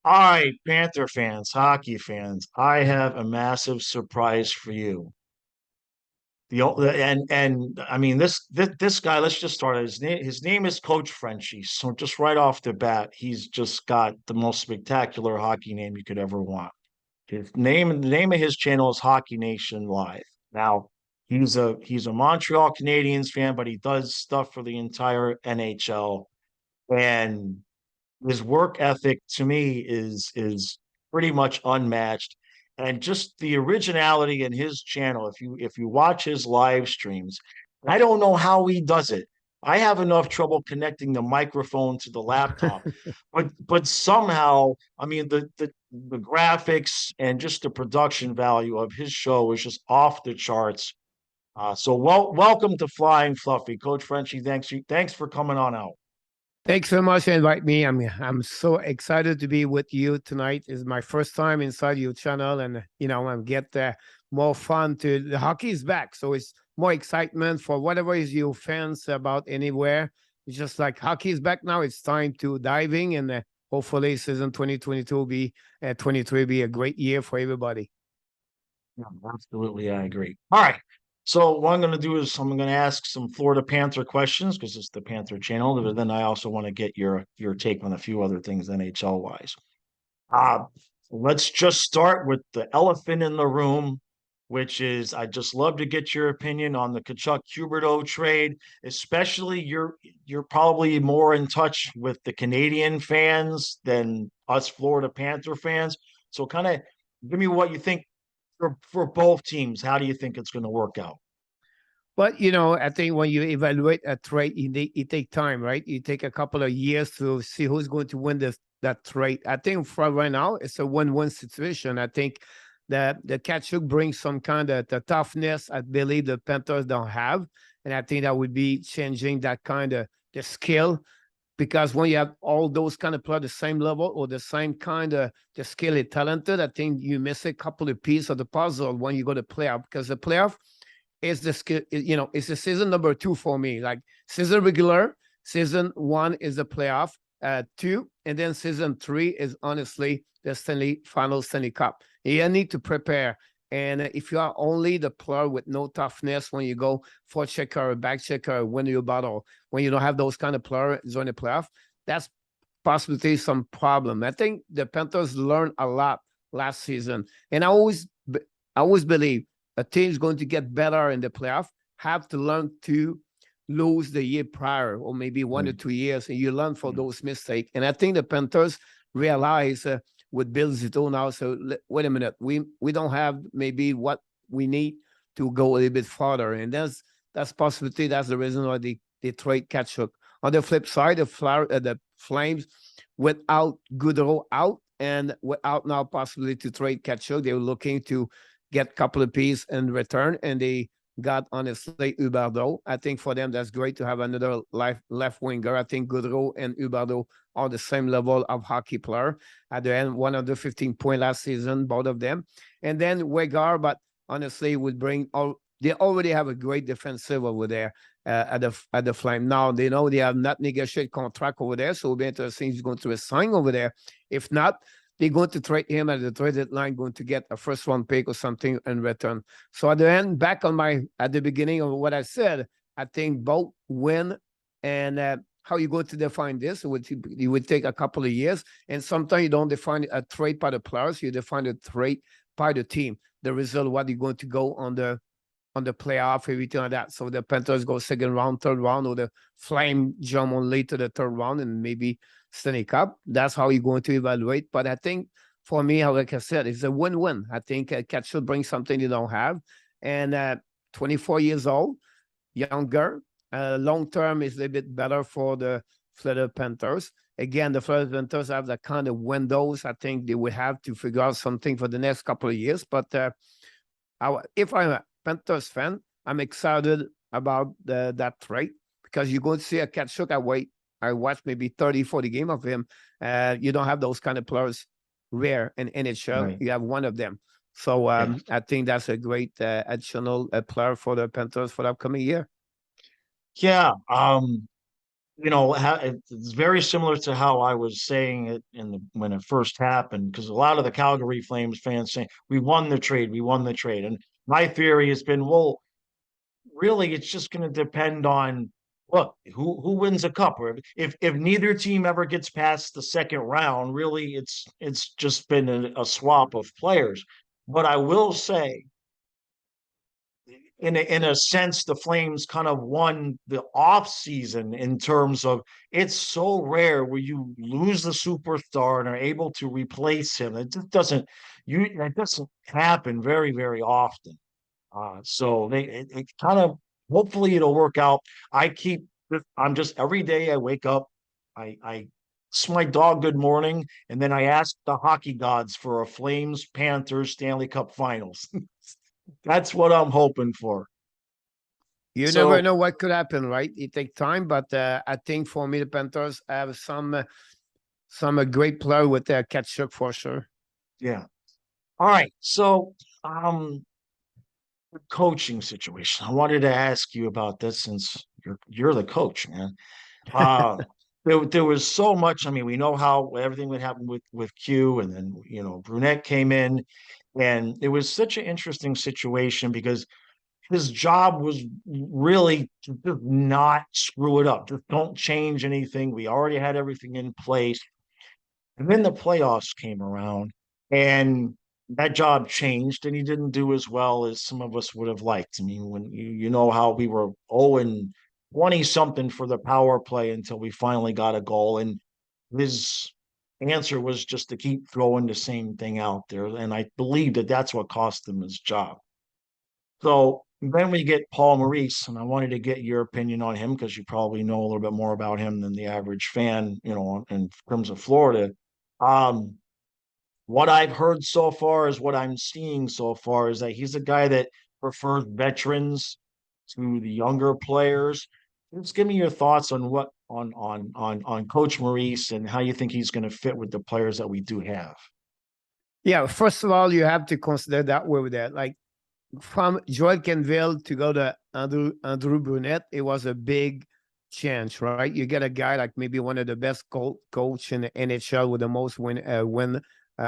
All right, Panther fans, hockey fans, I have a massive surprise for you. And I mean this guy. Let's just start. His name is Coach Frenchy. So just right off the bat, he's just got the most spectacular hockey name you could ever want. The name of his channel is Hockey Nation Live. Now he's a Montreal Canadiens fan, but he does stuff for the entire NHL. And his work ethic to me is pretty much unmatched, and just the originality in his channel. If you watch his live streams, I don't know how he does it. I have enough trouble connecting the microphone to the laptop, but somehow, I mean, the graphics and just the production value of his show is just off the charts. Welcome to Flying Fluffy, Coach Frenchy. Thanks for coming on out. Thanks so much for inviting me. I'm so excited to be with you tonight. It's my first time inside your channel, and I'm get more fun. To the hockey is back, so it's more excitement for whatever is your fans about anywhere. It's just like hockey is back now. It's time to diving, and hopefully season 2022 will be 23 be a great year for everybody. Yeah, absolutely, I agree. All right. So what I'm going to do is I'm going to ask some Florida Panther questions because it's the Panther channel, but then I also want to get your take on a few other things NHL wise. Uh, let's just start with the elephant in the room, which is I just love to get your opinion on the Kachuk Huberto trade, especially you're probably more in touch with the Canadian fans than us Florida Panther fans. So kind of give me what you think for both teams. How do you think it's going to work out? But I think when you evaluate a trade, it take time, right? You take a couple of years to see who's going to win that trade. I think for right now, it's a win-win situation. I think that the Kachuk brings some kind of the toughness I believe the Panthers don't have, and I think that would be changing that kind of the skill, because when you have all those kind of players the same level or the same kind of the skill is talented, I think you miss a couple of pieces of the puzzle when you go to playoff, because the playoff is the skill. It's the season number two for me. Like season regular, season one is the playoff, two, and then season three is honestly the final Stanley Cup. You need to prepare. And if you are only the player with no toughness when you go for checker, back checker, win your battle, when you don't have those kind of players on the playoff, that's possibly some problem. I think the Panthers learned a lot last season, and I always believe a team is going to get better in the playoff, have to learn to lose the year prior or maybe 1 or 2 years, and you learn from those mistakes. And I think the Panthers realize with Bill Zito now, so wait a minute, we don't have maybe what we need to go a little bit farther. And that's possibility. That's the reason why they trade Kachuk. On the flip side, the Flames, without Goodrow out and without now possibility to trade Kachuk, they were looking to get a couple of pieces in return, and they got honestly Huberdeau. I think for them that's great to have another left winger. I think Goodrow and Huberdeau are the same level of hockey player. At the end, 115 point last season, both of them. And then Wegar, but honestly would bring all. They already have a great defensive over there at the Flame. Now they know they have not negotiated contract over there, so it'll be interesting who's going to resign over there. If not, they're going to trade him at the trade deadline, going to get a first round pick or something in return. So at the end, back on at the beginning of what I said, I think both win. And how you going to define this? It would take a couple of years. And sometimes you don't define a trade by the players, you define a trade by the team. The result, what you're going to go on the playoff, everything like that. So the Panthers go second round, third round, or the Flame jump on late to the third round and maybe Stanley Cup. That's how you're going to evaluate. But I think for me, like I said, it's a win-win. I think Cat should bring something you don't have. And 24 years old, younger, long-term is a little bit better for the Florida Panthers. Again, the Florida Panthers have that kind of windows. I think they will have to figure out something for the next couple of years. But if I'm a Panthers fan, I'm excited about that trade, because you're going to see a Kachuk. I watched maybe 30, 40 games of him. You don't have those kind of players rare in NHL. Right. You have one of them. So I think that's a great additional player for the Panthers for the upcoming year. Yeah. it's very similar to how I was saying it when it first happened, because a lot of the Calgary Flames fans saying we won the trade, and my theory has been, well, really, it's just going to depend on look who wins a cup, or if neither team ever gets past the second round, really, it's just been a swap of players. But I will say in a sense, the Flames kind of won the off season in terms of it's so rare where you lose the superstar and are able to replace him. It just doesn't happen very, very often. So it kind of hopefully it'll work out. I'm just every day I wake up, I it's my dog good morning, and then I ask the hockey gods for a Flames Panthers Stanley Cup Finals. That's what I'm hoping for. You never So know what could happen, right? It takes time, but I think for me, the Panthers have some great player with their Ketchuk for sure. yeah. All right. So coaching situation. I wanted to ask you about this since you're the coach, man. Uh there was so much. I mean, we know how everything would happen with Q, and then Brunette came in, and it was such an interesting situation because his job was really to just not screw it up. Just don't change anything. We already had everything in place. And then the playoffs came around, and that job changed, and he didn't do as well as some of us would have liked. I mean, when you know how we were 0 and 20 something for the power play until we finally got a goal. And his answer was just to keep throwing the same thing out there. And I believe that that's what cost him his job. So then we get Paul Maurice, and I wanted to get your opinion on him because you probably know a little bit more about him than the average fan, in terms of Florida. Um, what I've heard so far is what I'm seeing so far is that he's a guy that prefers veterans to the younger players. Just give me your thoughts on what on Coach Maurice and how you think he's going to fit with the players that we do have. Yeah, first of all, you have to consider that way with that. Like from Joel Kenville to go to Andrew Brunette, it was a big change, right? You get a guy like maybe one of the best coach in the NHL with the most win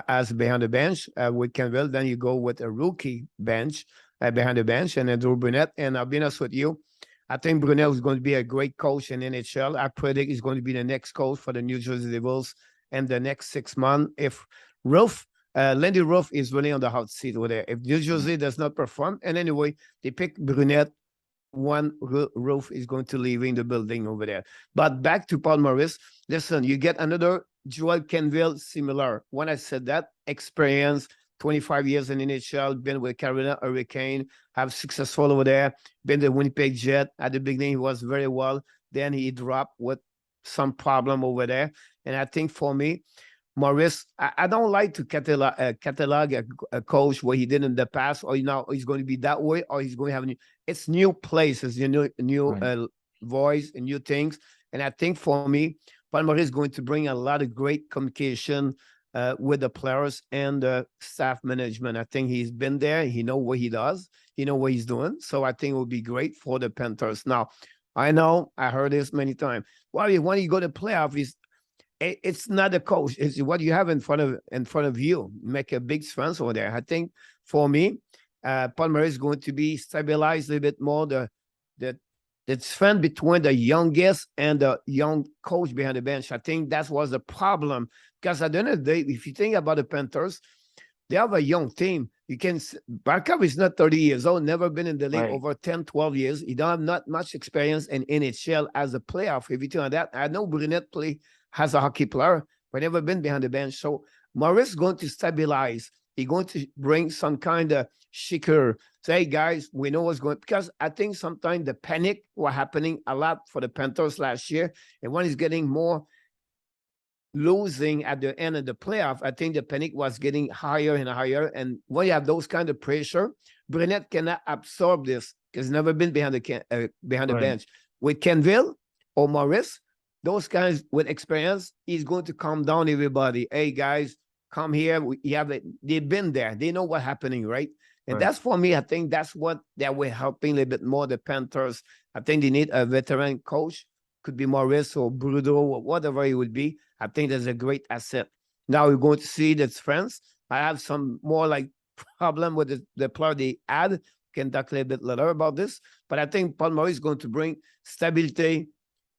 as behind the bench with Kenville. Then you go with a rookie bench behind the bench and Andrew Brunette. And I'll be honest with you, I think Brunette is going to be a great coach in NHL. I predict he's going to be the next coach for the New Jersey Devils in the next 6 months. If Roof Lindy Ruff is really on the hot seat over there. If New Jersey does not perform, and anyway, they pick Brunette, one Ruff is going to leave in the building over there. But back to Paul Maurice, listen, you get another Joel Kenville similar. When I said that, experience, 25 years in NHL, been with Carolina Hurricane, have successful over there, been the Winnipeg Jet. At the beginning, he was very well. Then he dropped with some problem over there. And I think for me, Maurice, I don't like to catalog a coach what he did in the past, or he's going to be that way, or he's going to have it's new places, new Right. voice and new things. And I think for me, Paul Maurice is going to bring a lot of great communication with the players and the staff management. I think he's been there. He know what he does. He know what he's doing. So I think it will be great for the Panthers. Now, I know I heard this many times. Well, when you go to playoff, it's not a coach. It's what you have in front of you. Make a big difference over there. I think for me, Paul Maurice is going to be stabilized a little bit more the defense between the youngest and the young coach behind the bench. I think that was the problem because at the end of the day, if you think about the Panthers, they have a young team. Barkov is not 30 years old, never been in the league Right. over 10, 12 years. He don't have not much experience in NHL as a playoff. Everything like that. I know Brunette has a hockey player, but never been behind the bench. So Maurice is going to stabilize. He's going to bring some kind of shaker. Say, hey, guys, we know what's going, because I think sometimes the panic was happening a lot for the Panthers last year. And when it's getting more losing at the end of the playoff, I think the panic was getting higher and higher. And when you have those kind of pressure, Brunette cannot absorb this because never been behind the Right. bench. With Kenville or Maurice, those guys with experience, he's going to calm down everybody. Hey, guys, come here. They've been there. They know what's happening, right? And Right. that's for me, I think that's what that we're helping a little bit more the Panthers. I think they need a veteran coach could be Maurice or Bruno or whatever it would be. I think that's a great asset. Now we're going to see that's France. I have some more like problem with the player they add. Can talk a little bit later about this, but I think Paul Maurice is going to bring stability,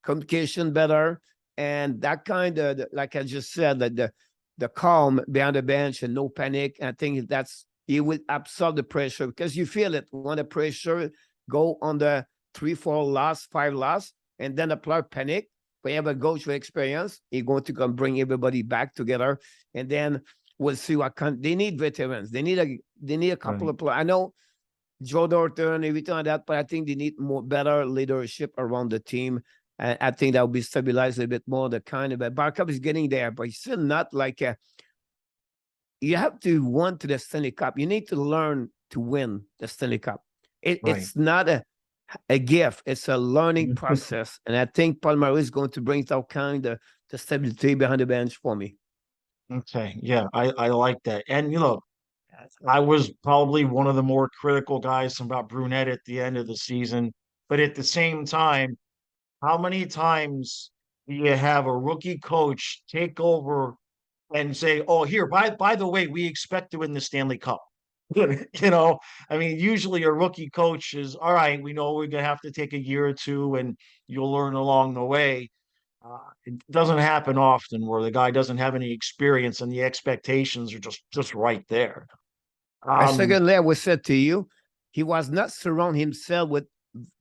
communication better, and that kind of, like I just said, like the calm behind the bench and no panic. And I think that's he will absorb the pressure because you feel it when the pressure go on the 3, 4 loss, 5 loss, and then the player panic. But you have a coach with experience, he's going to come bring everybody back together, and then we'll see what they need veterans. They need a couple of players. I know Joe Norton, everything like that, but I think they need more better leadership around the team. And I think that will be stabilized a bit more. The kind of Barkov is getting there, but he's still not like you have to want to the Stanley Cup. You need to learn to win the Stanley Cup. It's not a gift. It's a learning process. And I think Paul Maurice is going to bring that kind of the stability behind the bench for me. Okay. Yeah, I like that. And I was probably one of the more critical guys about Brunette at the end of the season. But at the same time, how many times do you have a rookie coach take over and say, "Oh, here, by the way, we expect to win the Stanley Cup." I mean, usually a rookie coach is all right. We know we're gonna have to take a year or two, and you'll learn along the way. It doesn't happen often where the guy doesn't have any experience and the expectations are just right there. Secondly, I will say to you, he was not surround himself with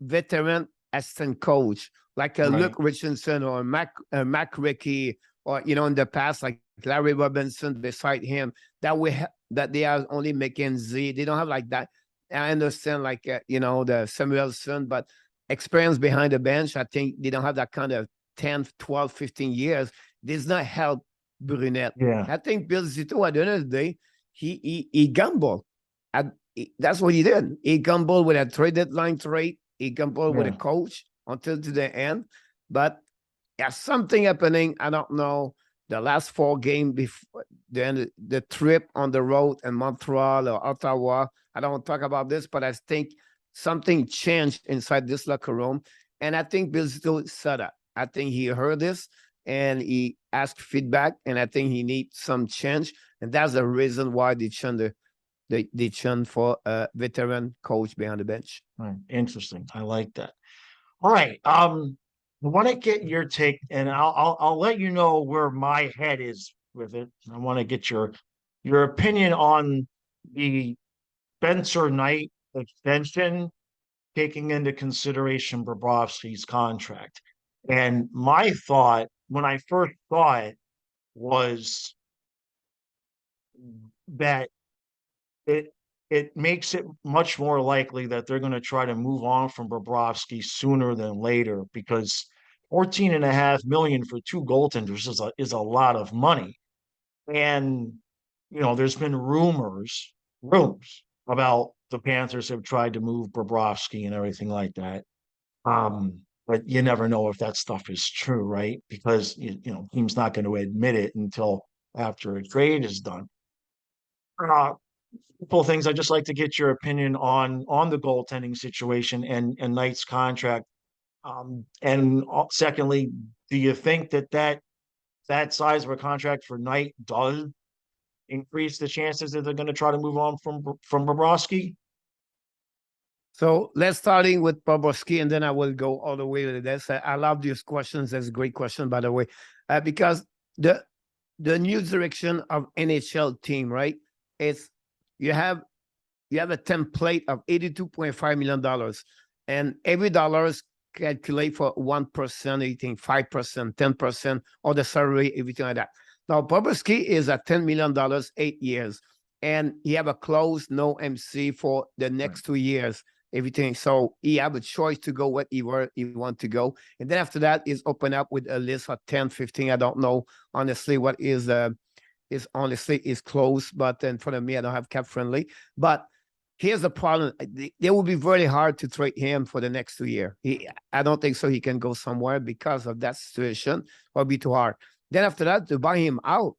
veteran assistant coach like a Right. Luke Richardson or Mac Rickey, or in the past like Larry Robinson beside him. That they are only McKenzie. They don't have like that. I understand like the Samuelson, but experience behind the bench. I think they don't have that kind of 10, 12, 15 years. Does not help Brunette. Yeah. I think Bill Zito at the end of the day, he gambled. That's what he did. He gambled with a trade deadline trade. He gambled with a coach until to the end. But there's something happening. I don't know. The last 4 games before the trip on the road in Montreal or Ottawa. I don't want to talk about this, but I think something changed inside this locker room. And I think Bill Zito said that. I think he heard this and he asked feedback, and I think he needs some change. And that's the reason why they churned for a veteran coach behind the bench. Right. Interesting. I like that. All right. I want to get your take, and I'll let you know where my head is with it. I want to get your opinion on the Spencer Knight extension, taking into consideration Bobrovsky's contract. And my thought when I first saw it was that it makes it much more likely that they're going to try to move on from Bobrovsky sooner than later, because 14.5 million for 2 goaltenders is a lot of money. And there's been rumors about the Panthers have tried to move Bobrovsky and everything like that. But you never know if that stuff is true, right? Because team's not going to admit it until after a trade is done. Couple of things I'd just like to get your opinion on the goaltending situation and Knight's contract. And secondly, do you think that size of a contract for Knight does increase the chances that they're going to try to move on from Bobrovsky? So let's starting with Bobrovsky, and then I will go all the way to this. I love these questions. That's a great question, by the way, because the new direction of NHL team, right? It's you have a template of $82.5 million, and every dollar is calculate for 1%, anything 5%, 10%, or the salary, everything like that. Now Bobrovsky is at $10 million, 8 years, and he have a close no MC for the next 2 years. Everything. So he have a choice to go where he want to go. And then after that is open up with a list of 10, 15. I don't know honestly what is honestly is close, but then for me, I don't have cap friendly. But here's the problem. It will be very hard to trade him for the next 2 years. I don't think so he can go somewhere because of that situation. It'll be too hard. Then after that, to buy him out,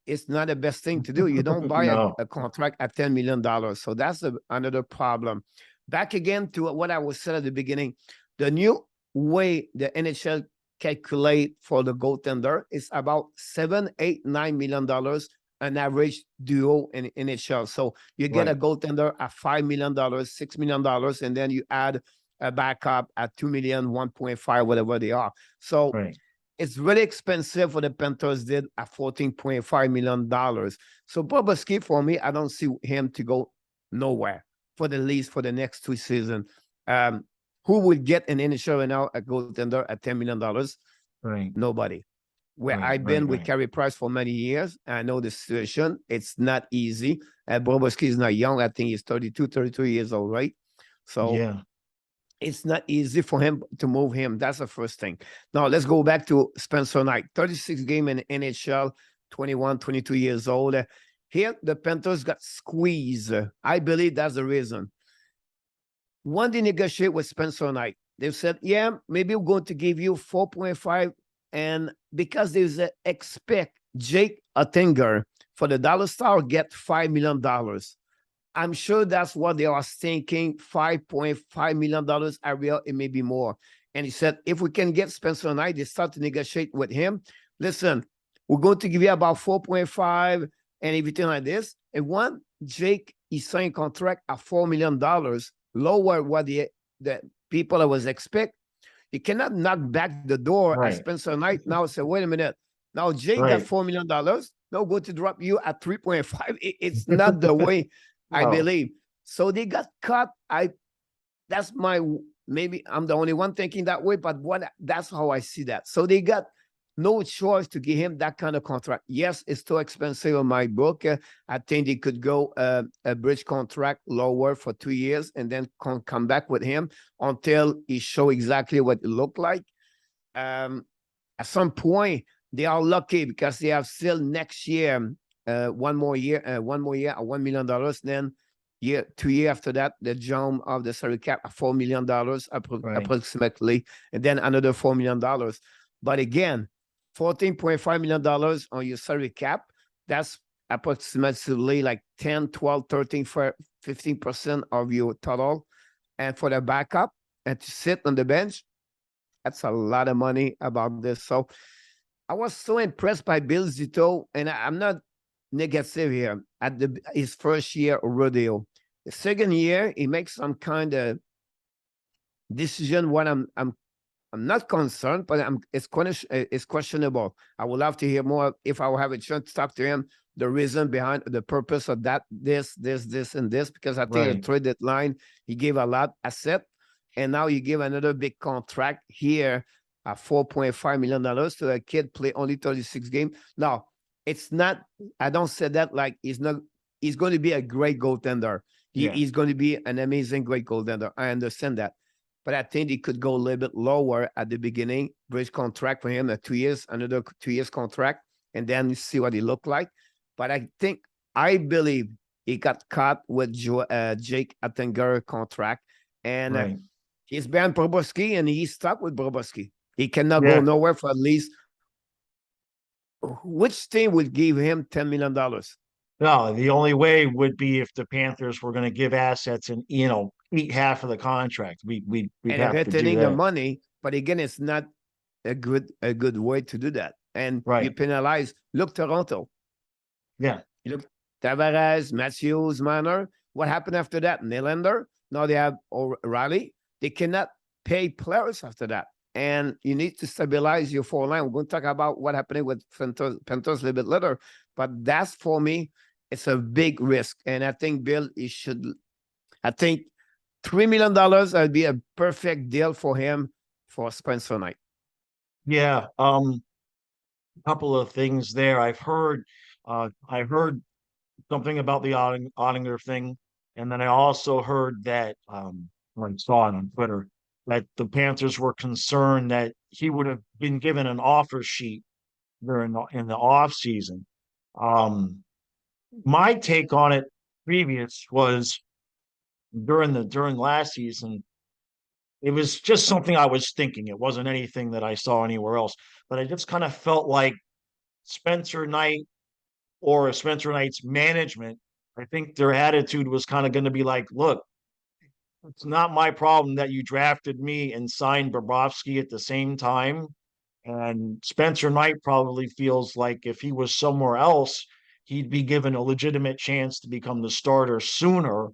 it's not the best thing to do. You don't buy a contract at $10 million. So that's another problem. Back again to what I was said at the beginning, the new way the NHL calculate for the goaltender is about $7, $8, $9 million an average duo in NHL. So you get a Right. goaltender at $5 million, $6 million, and then you add a backup at 2 million, 1.5, whatever they are. So Right. it's really expensive for the Panthers did at $14.5 million. So Bobrovsky, for me, I don't see him to go nowhere for the least for the next 2 seasons. Um, who would get an NHL right now a goaltender at $10 million? Right. Nobody. Where Right. I've Right. been with Right. Carey Price for many years, I know the situation. It's not easy. Bobrovsky is not young. I think he's 32, 33 years old, right? So Yeah. it's not easy for him to move him. That's the first thing. Now let's go back to Spencer Knight. 36 game in NHL, 21, 22 years old. Here, the Panthers got squeezed. I believe that's the reason. When they negotiate with Spencer Knight, they said, yeah, maybe we're going to give you 4.5. And because there's a expect Jake Ottinger for the Dallas Star get $5 million. I'm sure that's what they are thinking, $5.5 million area, it may be more. And he said, if we can get Spencer Knight, they start to negotiate with him. Listen, we're going to give you about 4.5 and everything like this. And one, Jake, he signed contract at $4 million, lower what the people that was expect. You cannot knock back the door at Right. Spencer Knight now say, wait a minute. Now Jake got Right. $4 million. No, go to drop you at 3.5. It's not the way I Oh, believe. So they got cut. That's my maybe I'm the only one thinking that way, but that's how I see that. So they got no choice to give him that kind of contract. Yes, it's too expensive in my book. I think they could go a bridge contract lower for 2 years and then come back with him until he show exactly what it looked like. At some point, they are lucky because they have still next year, one more year at $1 million. Then 2 years after that, the jump of the salary cap at $4 million right. approximately, and then another $4 million. But again, $14.5 million on your salary cap, that's approximately like 10, 12, 13, 15% of your total. And for the backup and to sit on the bench, that's a lot of money about this. So I was so impressed by Bill Zito, and I'm not negative here at his first year rodeo. The second year, he makes some kind of decision. What I'm not concerned, but it's questionable. I would love to hear more if I will have a chance to talk to him. The reason behind the purpose of that, this, and this, because I think the Right. trade deadline he gave a lot asset, and now you give another big contract here at $4.5 million to a kid play only 36 games. Now it's not. I don't say that like he's not. He's going to be a great goaltender. Yeah. He's going to be an amazing great goaltender. I understand that. But I think he could go a little bit lower at the beginning, bridge contract for him, 2 years, another 2 years contract, and then see what he looked like. But I believe he got caught with Jake Attinger contract, and Right. he's banned Bobrovsky, and he's stuck with Bobrovsky. He cannot go Yeah. nowhere for at least. Which team would give him $10 million? No, the only way would be if the Panthers were going to give assets and eat half of the contract. We'd And have to do returning the that. money, but again, it's not a good way to do that. And you Right. penalize. Look, Toronto. Yeah. You look, Tavares, Matthews, Manor. What happened after that? Nylander. Now they have O'Reilly. They cannot pay players after that. And you need to stabilize your four line. We're going to talk about what happened with Panthers a little bit later. But that's, for me, it's a big risk. And I think Bill, I think $3 million would be a perfect deal for him for Spencer Knight. Yeah. Couple of things there. I heard something about the Ottinger thing, and then I also heard that I saw it on Twitter that the Panthers were concerned that he would have been given an offer sheet during in the off season. Um, my take on it previous was during last season. It was just something I was thinking. It wasn't anything that I saw anywhere else, but I just kind of felt like Spencer Knight or Spencer Knight's management, I think their attitude was kind of going to be like, look, It's not my problem that you drafted me and signed Bobrovsky at the same time. And Spencer Knight probably feels like if he was somewhere else, he'd be given a legitimate chance to become the starter sooner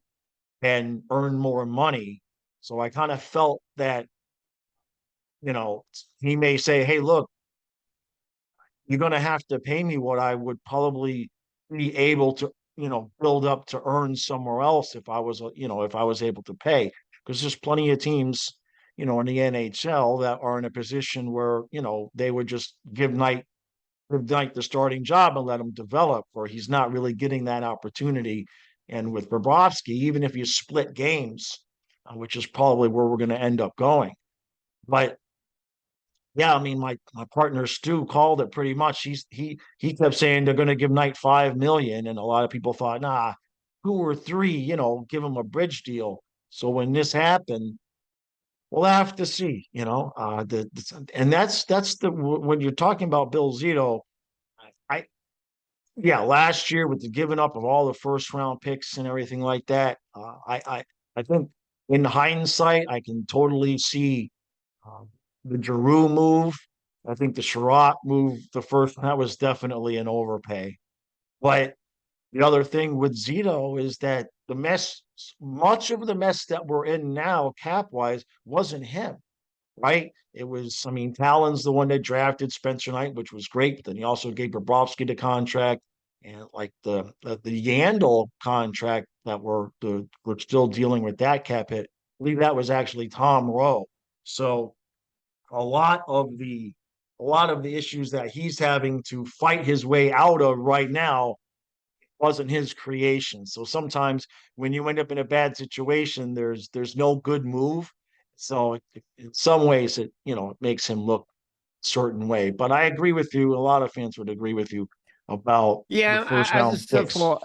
and earn more money. So I kind of felt that, you know, he may say, hey, look, you're going to have to pay me what I would probably be able to, build up to earn somewhere else if I was, if I was able to pay. Because there's plenty of teams, in the NHL that are in a position where, they would just give Knight the starting job and let him develop, or he's not really getting that opportunity. And with Bobrovsky, even if you split games, which is probably where we're going to end up going. But yeah, I mean, my partner Stu called it pretty much. He kept saying they're going to give Knight 5 million, and a lot of people thought, nah, 2 or 3, give him a bridge deal. So when this happened, we'll have to see, and that's the when you're talking about Bill Zito, I yeah, last year with the giving up of all the first round picks and everything like that, I think in hindsight, I can totally see um, the Giroux move. I think the Sherratt move, the first, that was definitely an overpay. But the other thing with Zito is that much of the mess that we're in now, cap wise, wasn't him, right? It was, I mean, Talon's the one that drafted Spencer Knight, which was great. But then he also gave Bobrovsky the contract, and like the Yandel contract that we're still dealing with that cap hit. I believe that was actually Tom Rowe. So a lot of the a lot of the issues that he's having to fight his way out of right now wasn't his creation. So sometimes when you end up in a bad situation, there's no good move. So in some ways, it makes him look a certain way. But I agree with you. A lot of fans would agree with you about the Yeah, first I round just picks. for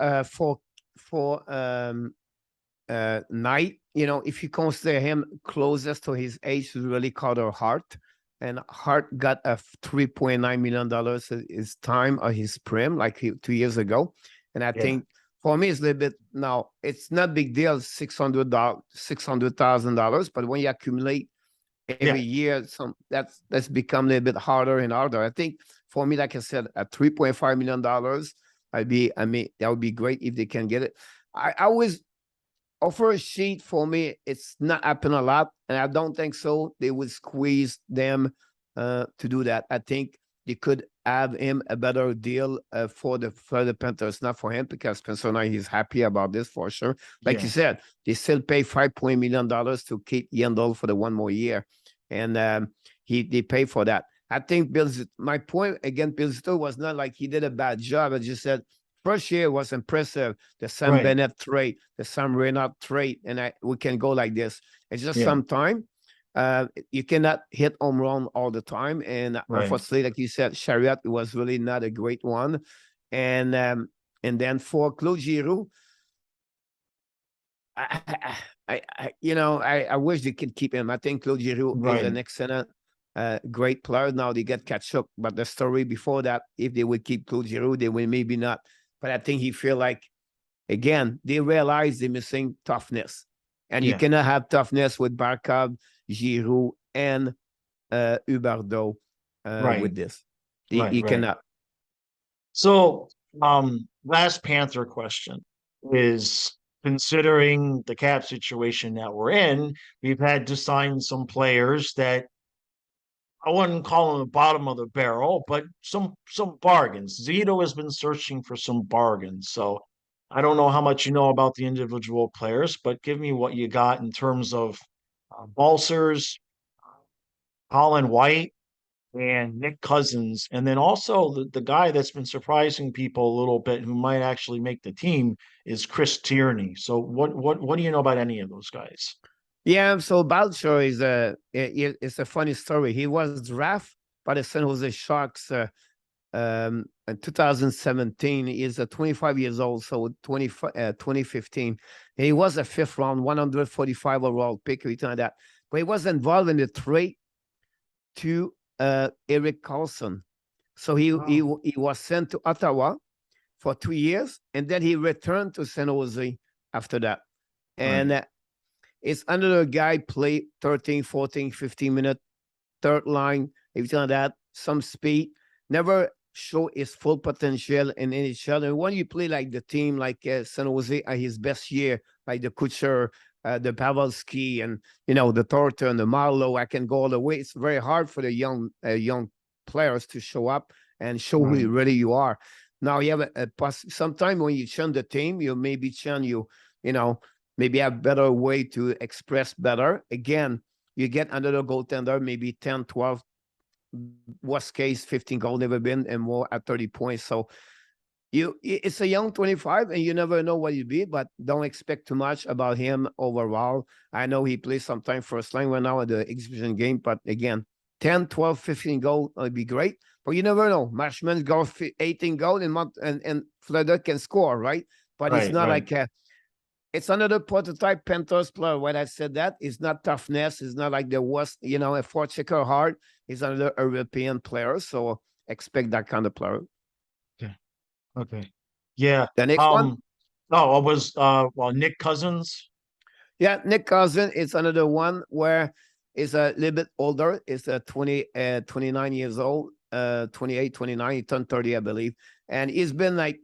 Knight, if you consider him closest to his age to really Carter Hart, and Hart got a $3.9 million his time or his prim 2 years ago, and I Yeah, think for me it's a little bit now. It's not big deal, $600,000, but when you accumulate every yeah, year, that's become a little bit harder and harder. I think for me, like I said, at $3.5 million, that would be great if they can get it. I always offer a sheet for me. It's not happen a lot, and I don't think so. They would squeeze them to do that. I think they could have him a better deal for the Panthers, not for him, because Spencer Knight is happy about this for sure. Like you yeah, said, they still pay $5 million to keep Yandel for the one more year, and they pay for that. I think my point again, Bill Zito was not like he did a bad job. I just said first year was impressive. The Sam right. Bennett trade, the Sam Reynard trade, and we can go like this. It's just Yeah, some time. You cannot hit home run all the time, and right. unfortunately, like you said, Chariot was really not a great one. And then for Claude Giroux, I wish they could keep him. I think Claude Giroux is Right. an excellent, great player. Now they get catch up, but the story before that, if they would keep Claude Giroux, they will maybe not. But I think he feel like again they realize they're missing toughness, and you Yeah, cannot have toughness with Barkov, Giroux, and Huberdeau right. with this. Right, You right. cannot. So, last Panther question is, considering the cap situation that we're in, we've had to sign some players that I wouldn't call them the bottom of the barrel, but some bargains. Zito has been searching for some bargains. So I don't know how much you know about the individual players, but give me what you got in terms of Balsers, Colin White, and Nick Cousins. And then also the guy that's been surprising people a little bit who might actually make the team is Chris Tierney. So what do you know about any of those guys? Yeah, so Balcho is it's a funny story. He was drafted by the San Jose Sharks in 2017. He's 25 years old, so 2015. He was a fifth round, 145 overall pick, everything like that. But he was involved in the trade to Eric Carlson. So Oh, he was sent to Ottawa for 2 years, and then he returned to San Jose after that. right. And It's another guy play 13, 14, 15 minute third line, everything like that, some speed, never show his full potential in NHL. And when you play like the team, like San Jose at his best year, like the Kutcher, the Pavelski, and the Thornton, the Marlowe, I can go all the way. It's very hard for the young players to show up and show who Right. really you are. Now you have sometime when you churn the team, you maybe churn maybe have better way to express better. Again, you get another goaltender, maybe 10, 12, worst case, 15 goal, never been, and more at 30 points. So it's a young 25, and you never know what you'll be, but don't expect too much about him overall. I know he plays sometime first line right now at the exhibition game, but again, 10, 12, 15 goal would be great. But you never know. Marshman's got 18 goal and Florida can score, right? But it's Right. not Right. like it's another prototype Panthers player. When I said that, it's not toughness. It's not like the worst, a four checker hard. He's another European player. So expect that kind of player. Okay. Okay. Yeah. The next one. Oh, it was well, Nick Cousins. Yeah, Nick Cousin is another one where is a little bit older. Is 29 years old, 28, 29. He turned 30, I believe. And he's been like,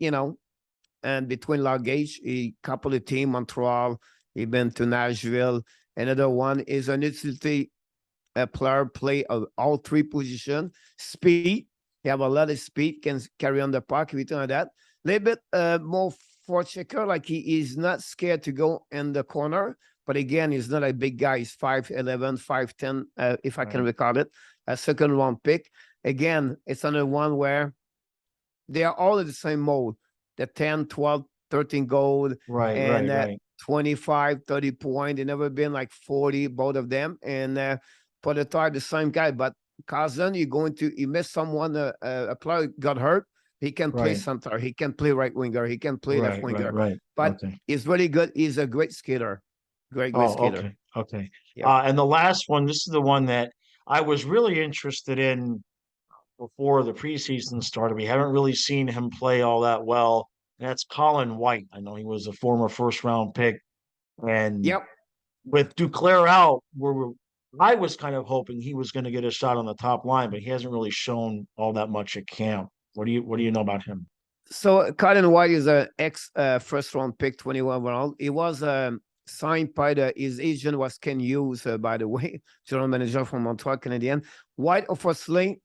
and between luggage, a couple of team, Montreal, he been to Nashville. Another one is an utility player, play all three positions. Speed, he have a lot of speed, can carry on the puck, everything like that. A little bit more for checker, like he is not scared to go in the corner. But again, he's not a big guy. He's 5'11", 5'10", if I can recall it. A second round pick. Again, it's another one where they are all in the same mode. The 10, 12, 13 goal Right. and Right. Right. 25, 30 point. They never been like 40, both of them. And for the time, the same guy. But Cousin, you miss someone, a player got hurt. He can play Right. center. He can play right winger. He can play left Right. Right. winger. Right. But Okay. he's really good. He's a great skater. Great Oh, skater. okay. Okay. Yep. And the last one, this is the one that I was really interested in before the preseason started. We haven't really seen him play all that well. And that's Colin White. I know he was a former first round pick. And Yep. with Duclair out, I was kind of hoping he was going to get a shot on the top line, but he hasn't really shown all that much at camp. What do you know about him? So Colin White is an ex first round pick, 21 round. He was signed by his agent was Ken Hughes, by the way, general manager from Montreal Canadiens. White, obviously,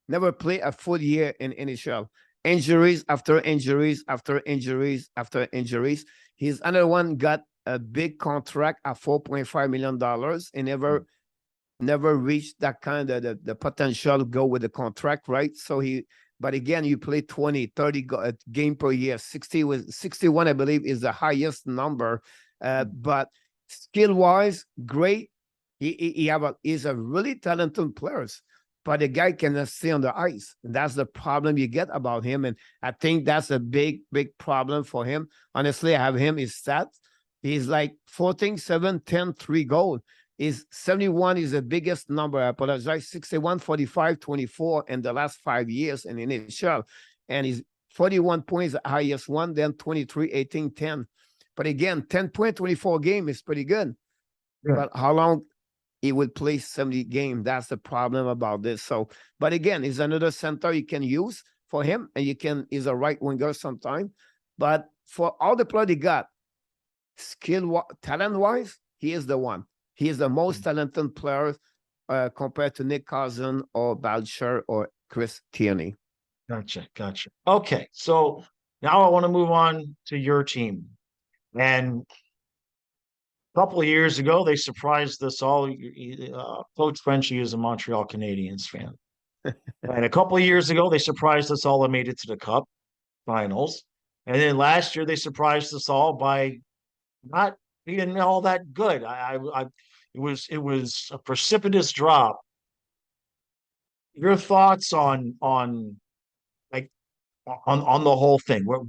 never played a full year in NHL. Injuries after injuries after injuries after injuries. He's another one got a big contract at $4.5 million and never reached that kind of the potential go with the contract, right? So but again, you play 20, 30 game per year. 61, I believe, is the highest number. But skill-wise, great. He's a really talented player, but the guy cannot stay on the ice. And that's the problem you get about him. And I think that's a big, big problem for him. Honestly, I have him, his stats. He's like 14, 7, 10, 3 goals. Is 71 is the biggest number. I apologize. 61, 45, 24 in the last 5 years in NHL. And he's 41 points, the highest one, then 23, 18, 10. But again, 10.24 game is pretty good. Yeah. But how long he would play 70 games? That's the problem about this. So, but again, he's another center you can use for him, and he's a right winger sometime. But for all the play he got, talent-wise, he is the one. He is the most talented player compared to Nick Cousin or Balcher or Chris Tierney. Gotcha. Okay, so now I want to move on to your team. And a couple of years ago, they surprised us all. Coach Frenchy is a Montreal Canadiens fan. And a couple of years ago, they surprised us all and made it to the Cup finals. And then last year, they surprised us all by not being all that good. It was a precipitous drop. Your thoughts on like on the whole thing? Where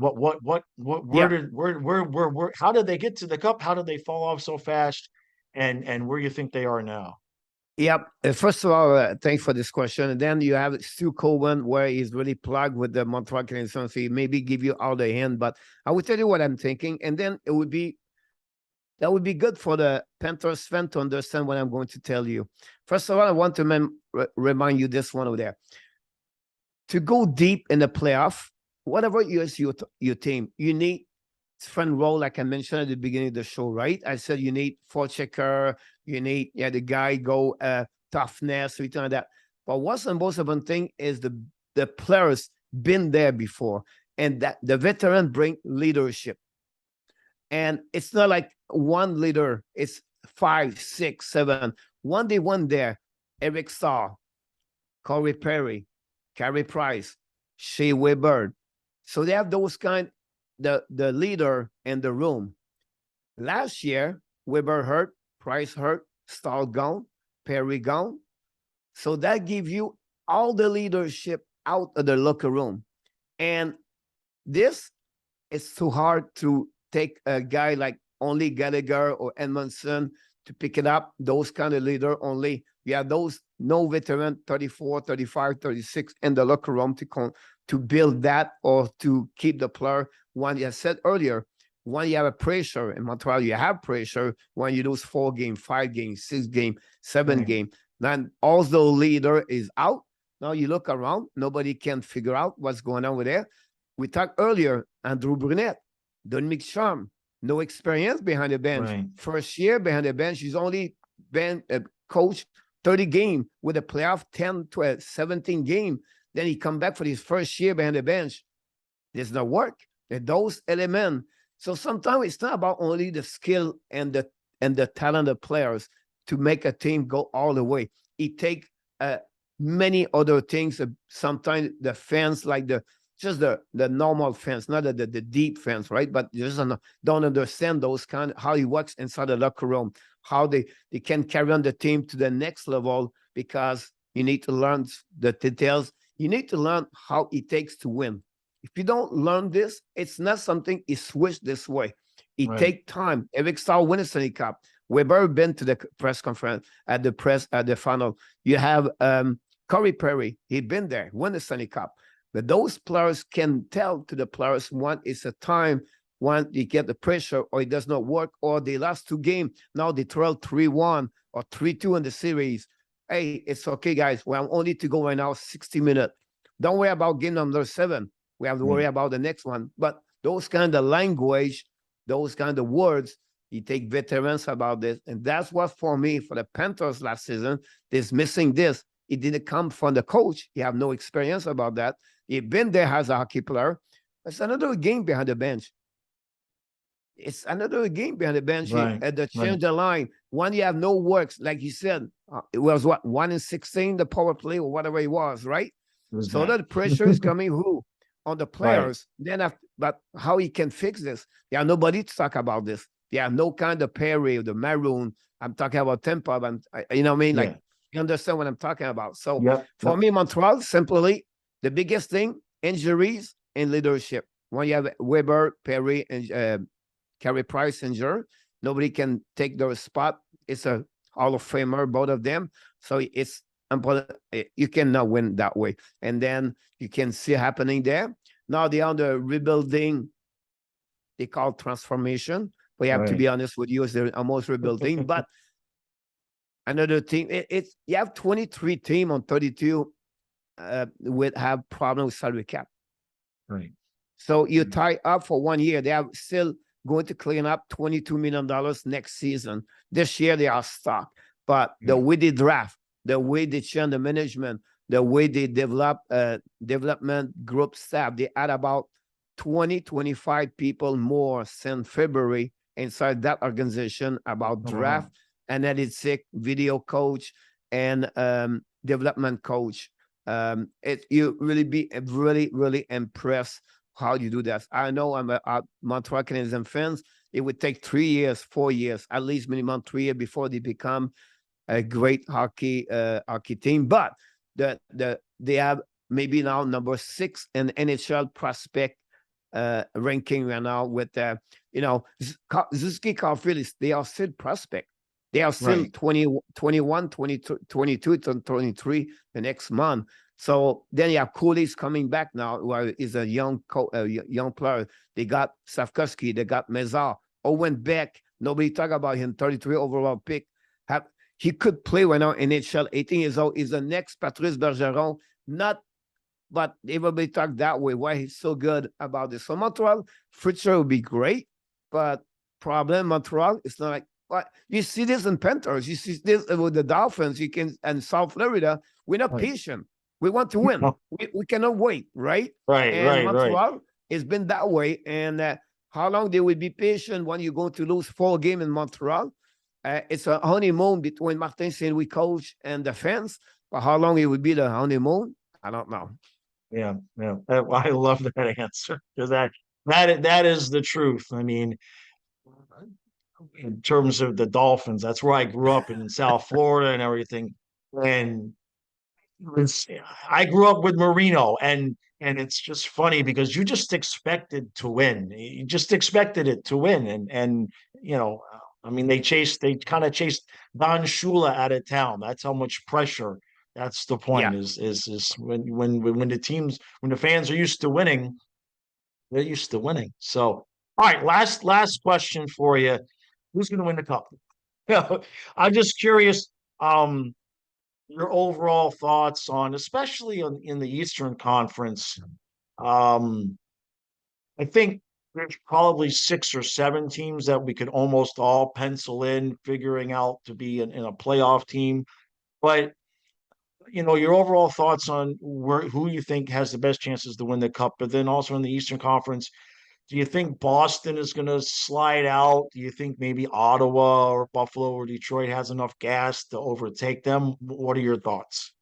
how did they get to the Cup? How did they fall off so fast? And where you think they are now? Yep. First of all, thanks for this question. And then you have Stu Coleman, where he's really plugged with the Montreal Canadiens. So he maybe give you all the hand, but I will tell you what I'm thinking. And then it would be That would be good for the Panthers fan to understand what I'm going to tell you. First of all, I want to remind you this one over there. To go deep in the playoff, whatever is your team, you need front row, like I mentioned at the beginning of the show, right? I said you need forechecker, you need the guy go toughness, everything like that. But what's the most important thing is the players been there before, and that the veteran bring leadership. And it's not like one leader, it's 5, 6, 7. One day, one there, Eric Starr, Corey Perry, Carey Price, Shea Weber. So they have those kind, the leader in the room. Last year, Weber hurt, Price hurt, Starr gone, Perry gone. So that gives you all the leadership out of the locker room. And this is too hard to take a guy like only Gallagher or Edmondson to pick it up. Those kind of leader only. You have those no veteran 34, 35, 36 in the locker room to build that or to keep the player. One, I said earlier, when you have a pressure in Montreal, you have pressure when you lose 4 games, 5 games, 6 games, 7 games. Then also leader is out. Now you look around, nobody can figure out what's going on with there. We talked earlier, Andrew Brunette, Dominic Charm, no experience behind the bench. Right. First year behind the bench, he's only been a coach 30 game with a playoff 10, 12, 17 game. Then he come back for his first year behind the bench. There's no work. Those elements. So sometimes it's not about only the skill and the talent of players to make a team go all the way. It takes many other things. Sometimes the fans, like the normal fans, not the deep fans, right? But just don't understand those kind of how it works inside the locker room, how they can carry on the team to the next level, because you need to learn the details. You need to learn how it takes to win. If you don't learn this, it's not something you switch this way. It takes time. Eric Starr win a Stanley Cup. Weber been to the press conference at the final. You have Corey Perry. He'd been there, won the Stanley Cup. But those players can tell to the players when it's a time when they get the pressure or it does not work, or they lost 2 games. Now they trail 3-1 or 3-2 in the series. Hey, it's okay, guys. We have only to go right now 60 minutes. Don't worry about game number 7. We have to worry about the next one. But those kind of language, those kind of words, you take veterans about this. And that's what, for me, for the Panthers last season, is missing this. It didn't come from the coach. He have no experience about that. He'd been there as a hockey player. It's another game behind the bench. It's another game behind the bench. At the change the line. When you have no works, like you said, it was what, 1-16, the power play or whatever it was, right? So that pressure is coming on the players. Then but how he can fix this? There are nobody to talk about this. There are no kind of Perry or the Maroon. I'm talking about Tampa. You know what I mean? Like, you understand what I'm talking about. So for me, Montreal, simply the biggest thing, injuries and leadership. When you have Weber, Perry, and Carey Price injured, nobody can take their spot. It's a Hall of Famer, both of them. So it's important. You cannot win that way. And then you can see happening there. Now they are on the rebuilding. They call transformation. But you have to be honest with you, they're almost rebuilding. But another team, you have 23 teams on 32 would have problems with salary cap. Right. So you tie up for 1 year. They are still going to clean up $22 million next season. This year they are stuck. But the way they draft, the way they change the management, the way they develop development group staff, they add about 20, 25 people more since February inside that organization about draft, analytic, video coach, and development coach. You really be really, really impressed how you do that. I know I'm a Montreal Canadiens fans. It would take 3 years, 4 years, at least minimum 3 years before they become a great hockey team. But they have maybe now number 6 in NHL prospect ranking right now with Zuski Caulfield. They are still prospect. They are still 21, 22, 23 the next month. So then you have Cooley's coming back now, who is a young player. They got Safkovsky, they got Mezar, Owen Beck, Nobody talk about him. 33 overall pick. He could play right now in NHL. 18 years old. He's the next Patrice Bergeron. Not, but everybody talk that way. Why he's so good about this? So Montreal, Fritzer would be great, but problem Montreal, it's not like. But you see this in Panthers. You see this with the Dolphins. You can and South Florida. We're not patient. We want to win. We cannot wait, right? And Montreal has been that way. And how long they will be patient when you're going to lose 4 games in Montreal? It's a honeymoon between Martin Saint-Louis coach and the fans. But how long it will be the honeymoon? I don't know. Yeah. I love that answer because that is the truth. I mean, in terms of the Dolphins, that's where I grew up in South Florida and everything. And I grew up with Marino, and it's just funny because you just expected to win. You just expected it to win, and I mean, they kind of chased Don Shula out of town. That's how much pressure. That's the point. Yeah. Is when the fans are used to winning, they're used to winning. So, all right, last question for you: who's going to win the cup? I'm just curious. Your overall thoughts on, especially in the Eastern Conference. I think there's probably 6 or 7 teams that we could almost all pencil in, figuring out to be in a playoff team. But your overall thoughts on who you think has the best chances to win the cup, but then also in the Eastern Conference. Do you think Boston is going to slide out? Do you think maybe Ottawa or Buffalo or Detroit has enough gas to overtake them? What are your thoughts?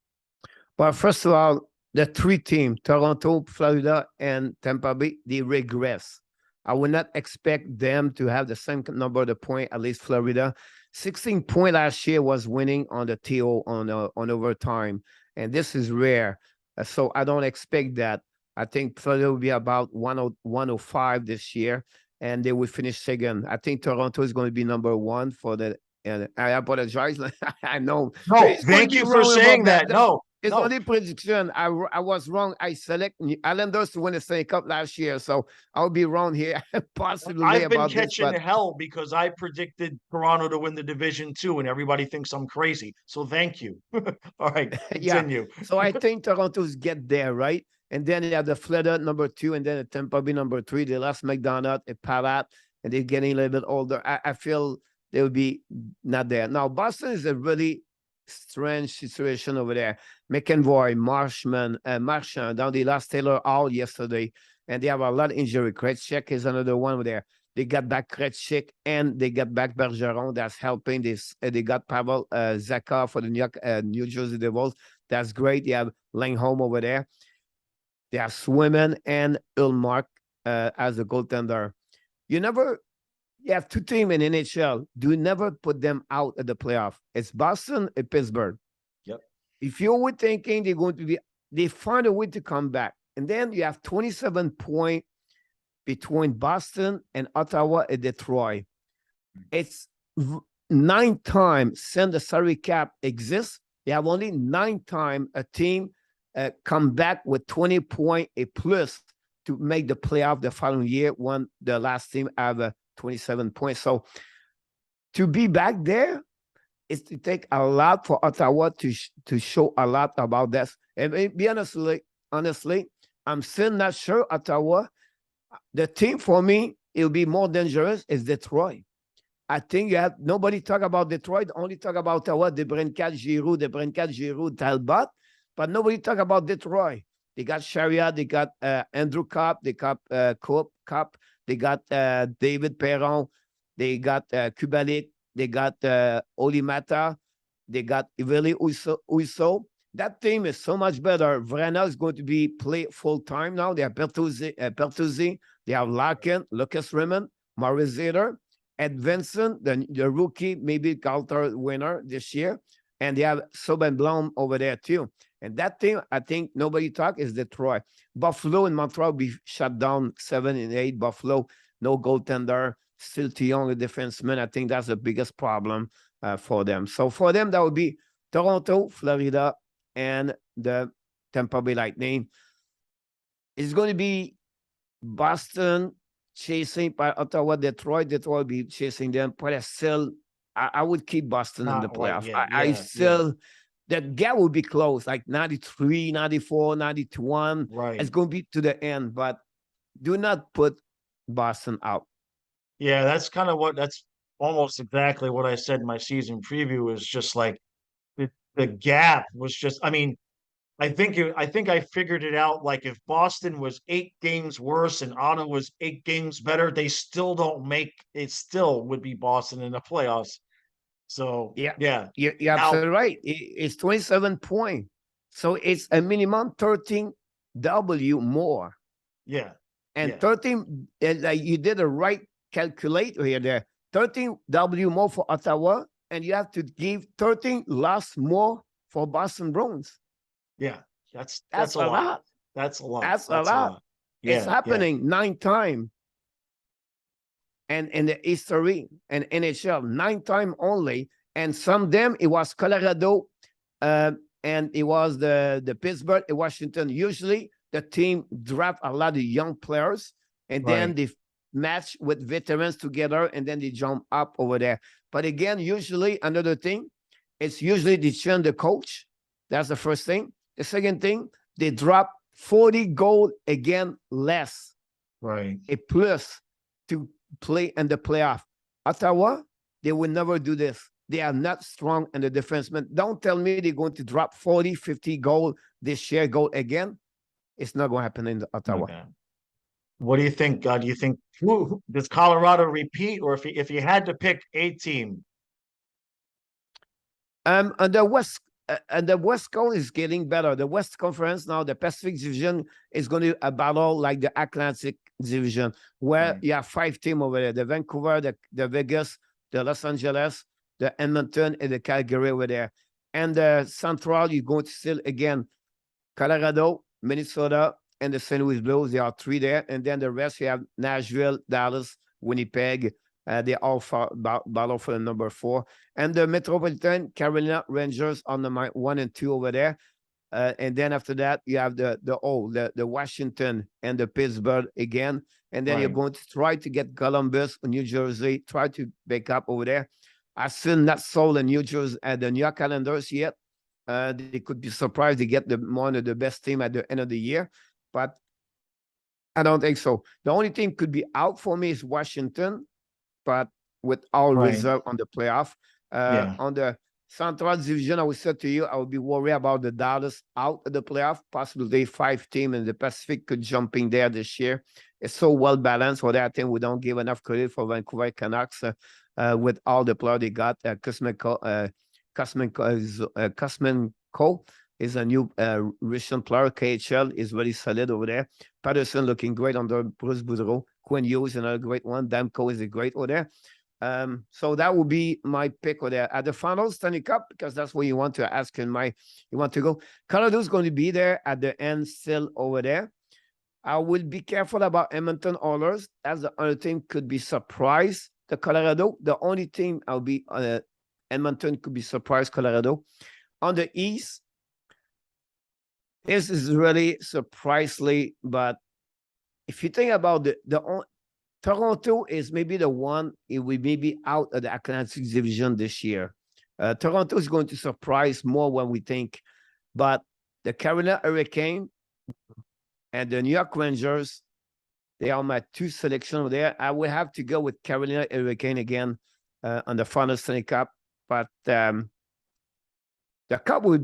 Well, first of all, the 3 teams, Toronto, Florida, and Tampa Bay, they regress. I would not expect them to have the same number of points, at least Florida. 16 points last year was winning on the TO on overtime, and this is rare. So I don't expect that. I think Florida will be about 105 this year, and they will finish second. I think Toronto is going to be number 1 for the. And I apologize. I know. No, thank you for saying that. No, it's only prediction. I was wrong. I select Islanders to win the Stanley Cup last year, so I'll be wrong here possibly I've been about catching this. hell because I predicted Toronto to win the division too, and everybody thinks I'm crazy. So thank you. All right, continue. Yeah. So I think Toronto's get there, right? And then they have the Florida number 2, and then the Tampa Bay number 3. They lost McDonough, a Palat, and they're getting a little bit older. I feel they will be not there. Now, Boston is a really strange situation over there. McEnroy, Marchand, down they lost Taylor Hall yesterday, and they have a lot of injury. Krejcik is another one over there. They got back Krejcik, and they got back Bergeron. That's helping. They got Pavel Zacha for the New Jersey Devils. That's great. They have Langholm over there. They have Swayman and Ullmark as a goaltender. You have 2 teams in NHL. Do never put them out at the playoff. It's Boston and Pittsburgh. Yep. If you were thinking they find a way to come back. And then you have 27 points between Boston and Ottawa and Detroit. It's 9 times since the salary cap exists. They have only 9 times a team come back with 20 points a plus to make the playoff the following year when the last team have 27 points. So to be back there is to take a lot for Ottawa to show a lot about this. And be honestly, I'm still not sure Ottawa. The team for me, it'll be more dangerous is Detroit. I think you have nobody talk about Detroit, only talk about Ottawa, DeBrincat, Giroux, Talbot, but nobody talk about Detroit. They got Sharia, they got Andrew Kopp, they got Kopp, they got David Perron, they got Kubalik, they got Oli Mata, they got Iveli Uso. That team is so much better. Vrana is going to be play full time now. They have Bertuzzi, they have Larkin, Lucas Raymond, Maurice Zader, Ed Vincent, the rookie, maybe Calder winner this year. And they have Sobenblom over there too. And that team, I think nobody talk is Detroit. Buffalo and Montreal will be shut down 7 and 8. Buffalo, no goaltender, still too young a defenseman. I think that's the biggest problem for them. So for them, that would be Toronto, Florida, and the Tampa Bay Lightning. It's going to be Boston chasing by Ottawa, Detroit. Detroit will be chasing them, but I would keep Boston in the Not right playoff. yet. I Yeah, yeah, still, that gap will be close, like 93, 94, 91. It's right. going to be to the end, but do not put Boston out. Yeah, that's almost exactly what I said in my season preview is just like the gap was just, I mean, I think I figured it out. Like if Boston was 8 games worse and Ottawa was 8 games better, they still don't make it. Still would be Boston in the playoffs. So Yeah, yeah. you're Now, absolutely right. It's 27 points. So it's a minimum 13 W more. yeah, And yeah, 13, like you did a right calculator here there. 13 W more for Ottawa, and you have to give 13 loss more for Boston Bruins. yeah. That's That's a a lot. lot. That's a lot. That's a That's a lot. lot. It's Yeah, yeah, happening 9 times. And in the history and NHL, 9 times only. And some of them, it was Colorado, and it was the Pittsburgh, Washington. Usually the team draft a lot of young players, and then right, they match with veterans together, and then they jump up over there. But again, usually another thing, it's usually they change the coach. That's the first thing. The second thing, they drop 40 goals again less, right. a plus to play in the playoff. Ottawa, they will never do this. They are not strong in the defenseman. Don't tell me they're going to drop 40, 50 goal, this share goal again. It's not going to happen in Ottawa. Okay. What do you think? Do you think does Colorado repeat, or if you had to pick a team? And the West Coast is getting better. The West Conference now, the Pacific Division is going to battle like the Atlantic Division, where Right, you have 5 teams over there: the Vancouver, the Vegas, the Los Angeles, the Edmonton, and the Calgary over there. And the Central, you're going to still again Colorado, Minnesota, and the St. Louis Blues. There are 3 there, and then the rest you have Nashville, Dallas, Winnipeg. They all battle for the number 4. And the Metropolitan Carolina Rangers on the 1 and 2 over there. And then after that, you have the Washington and the Pittsburgh again. And then you're right. going to try to get Columbus, New Jersey, try to back up over there. I still not sold the New Jersey at the New York Calendars yet. They could be surprised they get one of the best team at the end of the year, but I don't think so. The only team could be out for me is Washington, but with all Right. reserve on the playoff. Yeah. On the Central Division, I would say to you, I would be worried about the Dallas out of the playoff. Possibly 5 team in the Pacific could jump in there this year. It's so well balanced. For that, I think we don't give enough credit for Vancouver Canucks with all the players they got. Kuzmenko is a new recent player. KHL is very solid over there. Patterson looking great under Bruce Boudreau. Quinn Hughes another great one. Damko is a great over there. So that would be my pick over there. At the finals, Stanley Cup, because that's what you want to ask you want to go. Colorado's going to be there at the end still over there. I will be careful about Edmonton Oilers, as the other team could be surprised. The Colorado, the only team I'll be Edmonton could be surprised, Colorado. On the East, this is really surprisingly, but if you think about Toronto is maybe the one it will maybe out of the Atlantic Division this year. Toronto is going to surprise more when we think, but the Carolina Hurricane and the New York Rangers, they are my 2 selections there. I will have to go with Carolina Hurricane again on the final Stanley Cup, but the Cup will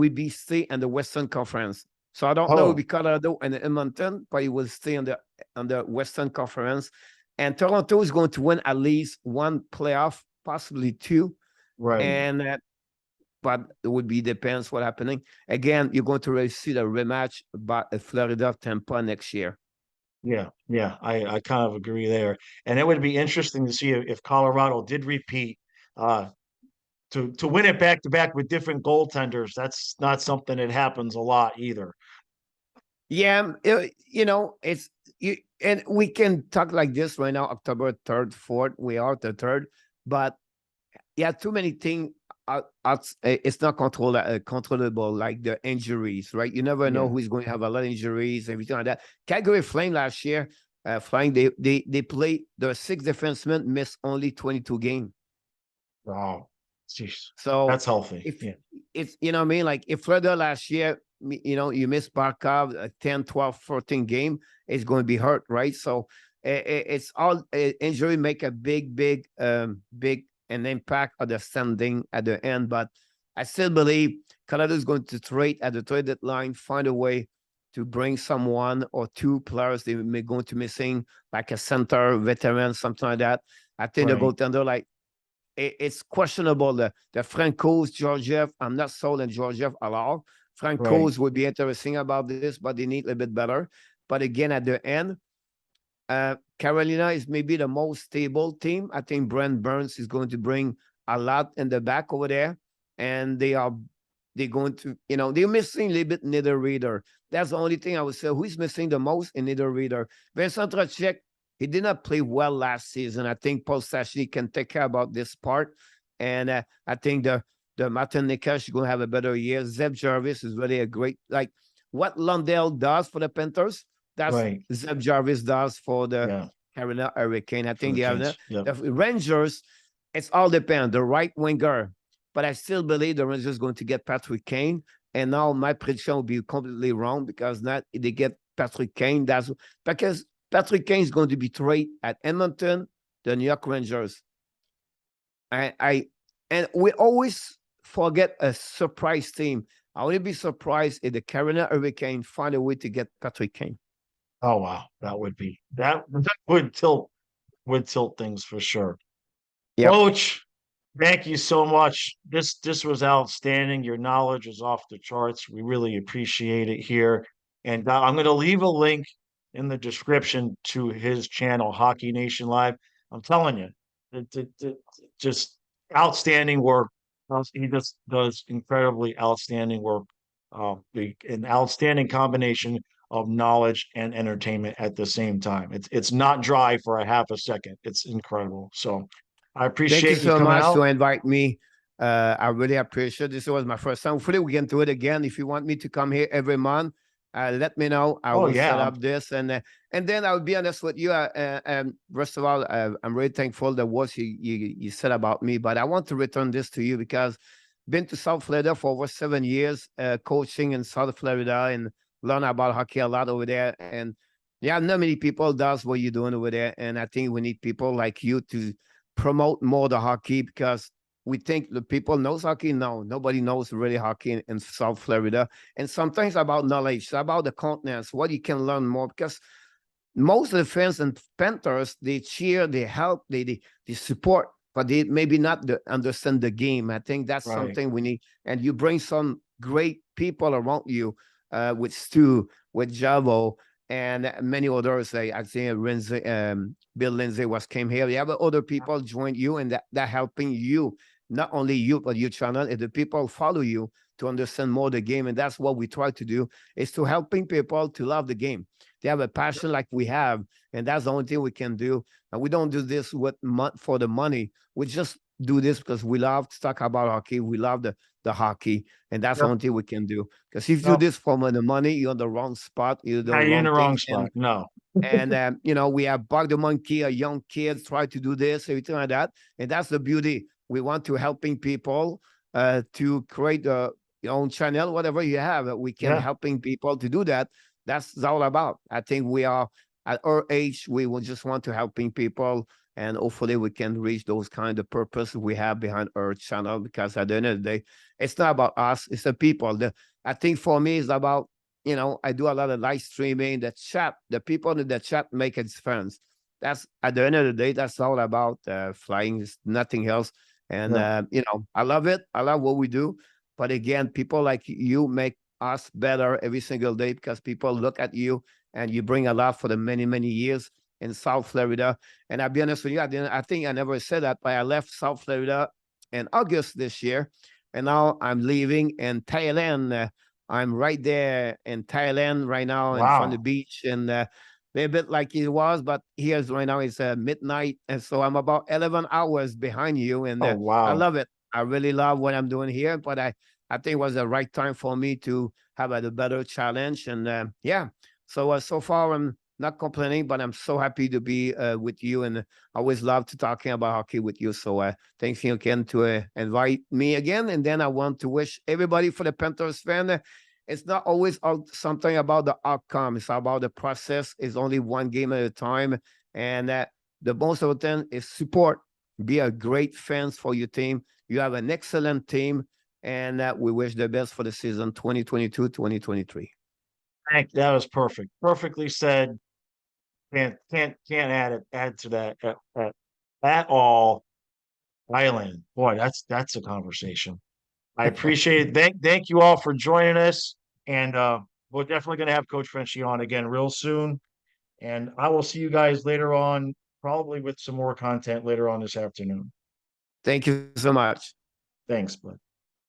be stay in the Western Conference. So I don't know, it will be Oh, Colorado and Edmonton, but it will stay on the Western Conference. And Toronto is going to win at least 1 playoff, possibly 2. right. And but it would be depends what happening. Again, you're going to really see the rematch by Florida Tampa next year. Yeah, yeah. I kind of agree there. And it would be interesting to see if Colorado did repeat to win it back to back with different goaltenders. That's not something that happens a lot either. Yeah, it's you, and we can talk like this right now. October 3rd, 4th, we are the 3rd, but yeah, too many things. It's not controllable, like the injuries, right? You never know Yeah, who's going to have a lot of injuries, everything like that. Calgary Flame last year, Flying. They play. The 6 defensemen miss only 22 games. Wow. Jeez. So That's healthy. if Yeah. it's, you know what I mean, like if Florida last year, you know, you miss Barkov a 10, 12, 14 game, it's going to be hurt, right? So it's all injury make a big an impact on the standing at the end. But I still believe Colorado is going to trade at the trade deadline, find a way to bring someone or two players they may going to missing, like a center veteran, something like that. I think the Right. goaltender, like it's questionable. The Franco's, Georgiev, I'm not sold on Georgiev at all. Right. Franco's would be interesting about this, but they need a bit better. But again, at the end, Carolina is maybe the most stable team. I think Brent Burns is going to bring a lot in the back over there, and they're going to, you know, they're missing a little bit Nether Reader. That's the only thing I would say. Who's missing the most in Nether Reader? Vincent Trocek, he did not play well last season. I think Paul Stastny can take care about this part, and I think the Martin Nikash is going to have a better year. Zeb Jarvis is really a great, like what Lundell does for the Panthers. That's Right. Zeb Jarvis does for the Yeah. Carolina Hurricane. I For think the they have Kings. Yep. the Rangers. It's all depend. The right winger, but I still believe the Rangers going to get Patrick Kane. And now my prediction will be completely wrong because not they get Patrick Kane. That's because Patrick Kane is going to be traded at Edmonton, the New York Rangers. I and we always forget a surprise team. I would be surprised if the Carolina Hurricane find a way to get Patrick Kane. Oh wow. That would tilt things for sure. Yep. Coach, thank you so much. This was outstanding. Your knowledge is off the charts. We really appreciate it here. And I'm going to leave a link in the description to his channel, Hockey Nation Live. I'm telling you, it just outstanding work. He just does incredibly outstanding work. An outstanding combination of knowledge and entertainment at the same time. It's not dry for a half a second. It's incredible. So I Thank you appreciate you so coming much out. to invite me. I really appreciate this. Was my first time. Hopefully, we can do it again. If you want me to come here every month, let me know. I Oh will set yeah, up this, and then I'll be honest with you. First of all, I'm really thankful the words you said about me, but I want to return this to you because been to South Florida for over 7 years, coaching in South Florida and learn about hockey a lot over there. And yeah, not many people does what you're doing over there, and I think we need people like you to promote more the hockey because we think the people knows hockey. No, nobody knows really hockey in South Florida. And sometimes about knowledge, it's about the continents, what you can learn more because most of the fans and Panthers, they cheer, they help, they support, but they maybe not understand the game. I think that's right. something we need. And you bring some great people around you with Stu, with Javo, and many others. Like I think Bill Lindsay was came here. You have other people join you, and that helping you, not only you but your channel. If the people follow you to understand more the game, and that's what we try to do is to helping people to love the game. They have a passion like we have, and that's the only thing we can do. And we don't do this for the money. We just do this because we love to talk about hockey. We love the hockey, and that's the Yep. only thing we can do. Because if you do No, this for the money, you're on the wrong spot. You're now doing you're in wrong the wrong things, spot. No. and you know, we have Bug the Monkey, a young kids try to do this, everything like that, and that's the beauty. We want to helping people to create your own channel, whatever you have. We can Yeah. helping people to do that. That's all about. I think we are at our age. We will just want to helping people, and hopefully we can reach those kind of purpose we have behind our channel. Because at the end of the day, it's not about us; it's the people. I think for me, it's about, you know, I do a lot of live streaming, the chat, the people in the chat make it friends. That's at the end of the day, that's all about flying, is nothing else. And, Yeah. you know, I love it. I love what we do. But again, people like you make us better every single day because people look at you and you bring a lot for the many, many years in South Florida. And I'll be honest with you, I think I never said that, but I left South Florida in August this year. And now I'm living in Thailand. I'm right there in Thailand right now in front of the Wow. beach, and a bit like it was, but here's right now it's midnight, and so I'm about 11 hours behind you, and Oh I wow. love it. I really love what I'm doing here, but I think it was the right time for me to have a better challenge, and yeah. So so far I'm not complaining, but I'm so happy to be with you, and I always love to talking about hockey with you. So thanks you again to invite me again. And then I want to wish everybody for the Panthers fan. It's not always something about the outcome. It's about the process. It's only one game at a time. And the most important is support. Be a great fans for your team. You have an excellent team. And we wish the best for the season 2022-2023. That was perfect. Perfectly said. Can't add to that at all. Island. Boy, that's a conversation. I appreciate it. Thank you all for joining us. And we're definitely gonna have Coach Frenchy on again real soon. And I will see you guys later on, probably with some more content later on this afternoon. Thank you so much. Thanks, bud.